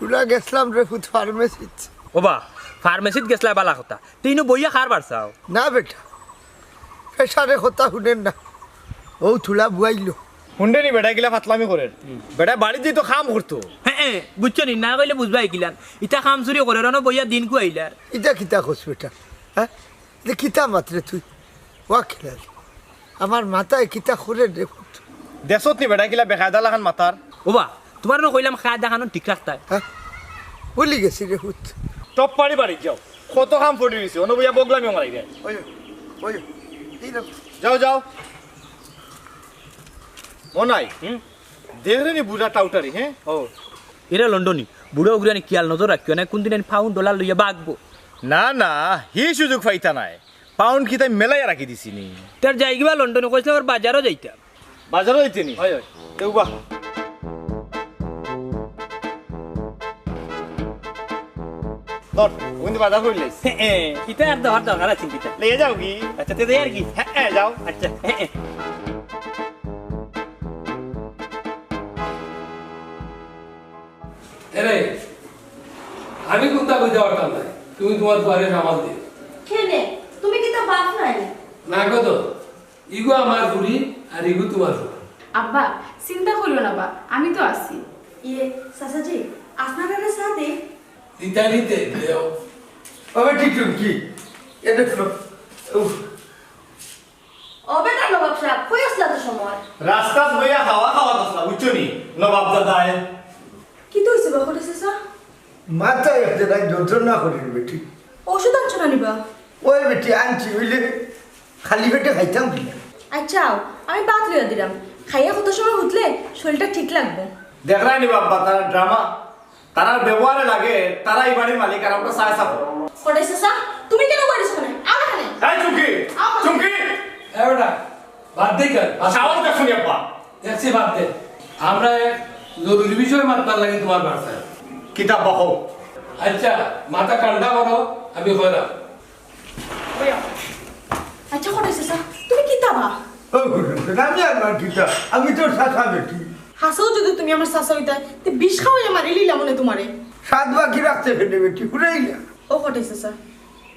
থুলা গেছলাম রে ফুট ফার্মেসিত। ওবা ফার্মেসিত গেছলা বালা কথা তুইনো বইয়া খার পারছাও না বেটা পেশারে কথা শুনেন না ও থুলা বুয়াইলো হুন্ডে নি বেটা গিলা ফাতলামি করে বেটা বাড়ি দিয়ে তো কাম করতো হ্যাঁ বুঝছো নি না কইলে বুঝবাই কিলান ইটা কাম চুরি করে রানো বইয়া দিন কু আইলার ইটা কিতা খোঁজ বেটা হ্যাঁ যে কিতা মাত্রে তুই ওয়া খেলাল আমার মাথায় কিতা করে রে ফুট দেশত নি বেটা গিলা বেকায়দা লাগান মাতার ওবা তোমার না কইলাম খায় দেখানো ঠিক রাখতাই হ্যাঁ বলি গেছি রে ফুট টপ পাড়ি বাড়ি যাও কত কাম পড়ে দিছে অন্য বইয়া বগলামি মারাই দেয় ওই ওই এই না যাও যাও মনাই দেখলে নি বুড়া টাউটারি হ্যাঁ ও এরা লন্ডনী বুড়ো উগরানি কিয়াল নজর রাখিও না কোনদিন পাউন্ড ডলার লইয়া বাগবো না না হি সুযোগ পাইতা নাই পাউন্ড কি তাই মেলাই রাখি দিছিনি তার যাই গিবা লন্ডনে কইছিল আর বাজারও যাইতাম বাজারও যাইতেনি হয় হয় দেও বা দর ওইন বাজার কই লাইছ কিতা আর দেওয়ার দরকার আছে কিতা লইয়া যাও কি আচ্ছা তে আর কি হ্যাঁ যাও আচ্ছা এরে আমি কোনটা কইতে পারতাম না তুমি তোমার দুয়ারে সামাল দিও কেনে তুমি কি তা বাপ নাই না কত ইগো আমার বুড়ি আর ইগো তোমার বুড়ি। আব্বা চিন্তা করিও না বা আমি তো আছি ইয়ে সাসাজি আপনারা সাথে ইতালিতে দেও ওবে ঠিক কি এটা শুনো ও বেটা নবাব সাহেব কই আসলা তো সময় রাস্তা বইয়া খাওয়া খাওয়া দছলা বুঝছো নি নবাব দাদায় কি তো হইছে বাবা কইতেছা মাথায় একটা রাত যন্ত্রণা করেন বেটি ওষুধ আনছো না নিবা ওই বেটি আনছি বুঝলে খালি পেটে খাইতাম কি আচ্ছা আমি বাত লইয়া দিলাম খাইয়া কত সময় উঠলে শরীরটা ঠিক লাগবে দেখরা নি বাবা তারা ড্রামা তারা ব্যবহারে লাগে তারা এই বাড়ির মালিক আর আমরা সায় সাপ কটাই সাসা তুমি কেন বাড়িছো না আর এখানে এই চুমকি চুমকি এবারে বাদ দে কেন সাওয়াল দেখুন আব্বা দেখছি বাদ দে আমরা এক জরুরি বিষয় মাতবার লাগে তোমার বাসায় কিতাব বহো আচ্ছা মাথা কান্ডা করো আমি কইলাম আচ্ছা কটাই সাসা তুমি কি তাবা আমি আর মার কিতা আমি তোর শাখা বেটি হাসাও যদি তুমি আমার সাসা হইতা তে বিষ খাওয়াই আমার এলিলা মনে তোমারে সাত বাকি রাখতে ফেলে বেটি ঘুরাইলা ও কটাই সাসা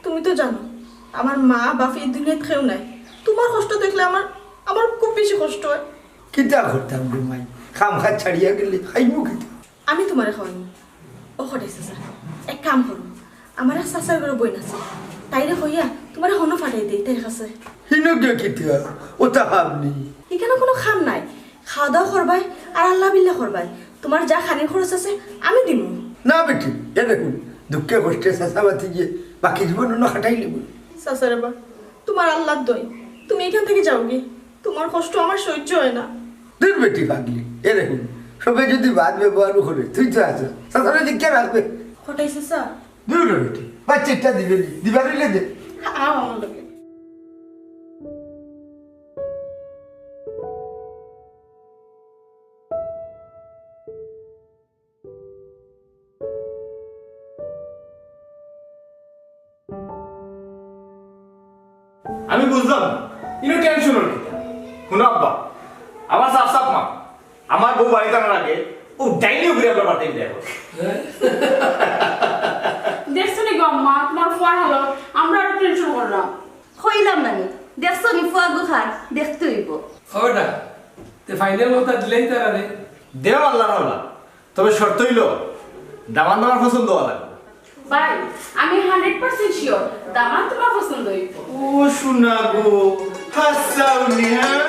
তুমি তো জানো আমার মা বাপ এই দুনিয়াতে কেউ নাই তোমার কষ্ট দেখলে আমার আমার খুব বেশি কষ্ট হয় কিতা করতাম রে মাই খাম খা ছাড়িয়া গেলে খাইবো কিতা আমি তোমারে খাওয়ানি ও কটাই সাসা এক কাম করো আমার এক সাসার ঘরে বই আছে তাইরে হইয়া তোমার হনো ফাটাই দেই তাই কাছে হিনকে কিতা ওটা ভাবনি এখানে কোনো খাম নাই খাওয়া দাওয়া করবাই আর আল্লাহ বিল্লাহ করবাই তোমার যা খানির খরচ আছে আমি দিব না বেটি এ দেখুন দুঃখে কষ্টে শাসাবাতি গিয়ে বাকি জীবন অন্য খাটাই নেব সাসারে বা তোমার আল্লাহর দই তুমি এখান থেকে যাও গে তোমার কষ্ট আমার সহ্য হয় না দূর বেটি ভাগলি এ দেখুন সবাই যদি বাদ ব্যবহার করে তুই তো আছো শাসারে দিকে রাখবে কটাই সাসা দূর বেটি বাচ্চাটা দিবে দিবার হইলে দে আও আমার লগে আমি বুঝলাম ইনো টেনশন হল শুনো আব্বা আমার সাফ সাফ মা আমার বউ বাড়িতে আনার আগে ও ডাইনি ঘুরে আমরা বাড়তে দেখো দেখছো নি গো মা তোমার ফোন হলো আমরা আর টেনশন করলাম কইলাম না নি দেখছো নি ফুয়া গুখার দেখতে হইব ওটা তে ফাইনাল কথা দিলেই তারা রে দেও আল্লাহ রাওলা তবে শর্ত হইল দামান দামার পছন্দ হওয়া লাগবে ভাই আমি 100% শিওর দামান তোমার পছন্দ হইব ও শোনা গো হাসাউনি হ্যাঁ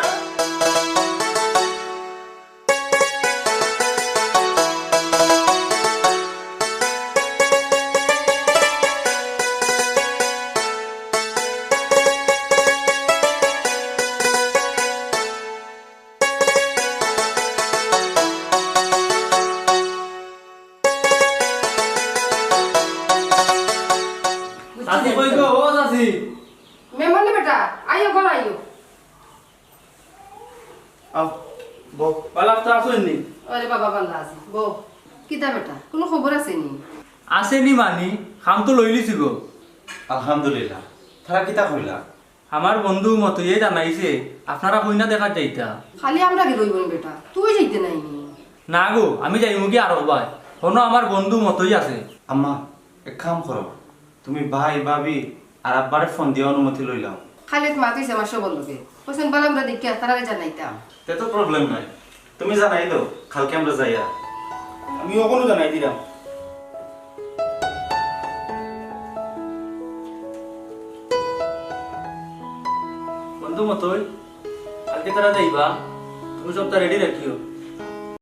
সাথী কই গো ও সাথী মেমনি বেটা আইও ঘর আইও আও বউ বালাপ তো আসেনি আরে বাবা বাল্লা আছে বো কিতা বেটা কোনো খবর আছে নি আসেনি মানি খাম তো লই লিছি গো আলহামদুলিল্লাহ তারা কিতা কইলা আমার বন্ধু মতো এ জানাইছে আপনারা কইনা দেখা যাইতা খালি আমরা কি রইব বেটা তুই যাইতে নাই নি না গো আমি যাইমু কি আরো ভাই হনো আমার বন্ধু মতোই আছে। আম্মা এক কাম করো, তুমি ভাই ভাবি আর আব্বারে ফোন দিয়ে অনুমতি লইলাও। খালি মা তুই আমার সব লোকে হোসেন বলে আমরা দেখি তারা জানাইতাম। তে তো প্রবলেম নাই, তুমি জানাই দাও, কালকে আমরা যাইয়া। আমি ওখানে জানাই দিলাম। বন্ধু মতোই কালকে তারা যাইবা, তুমি সবটা রেডি রাখিও।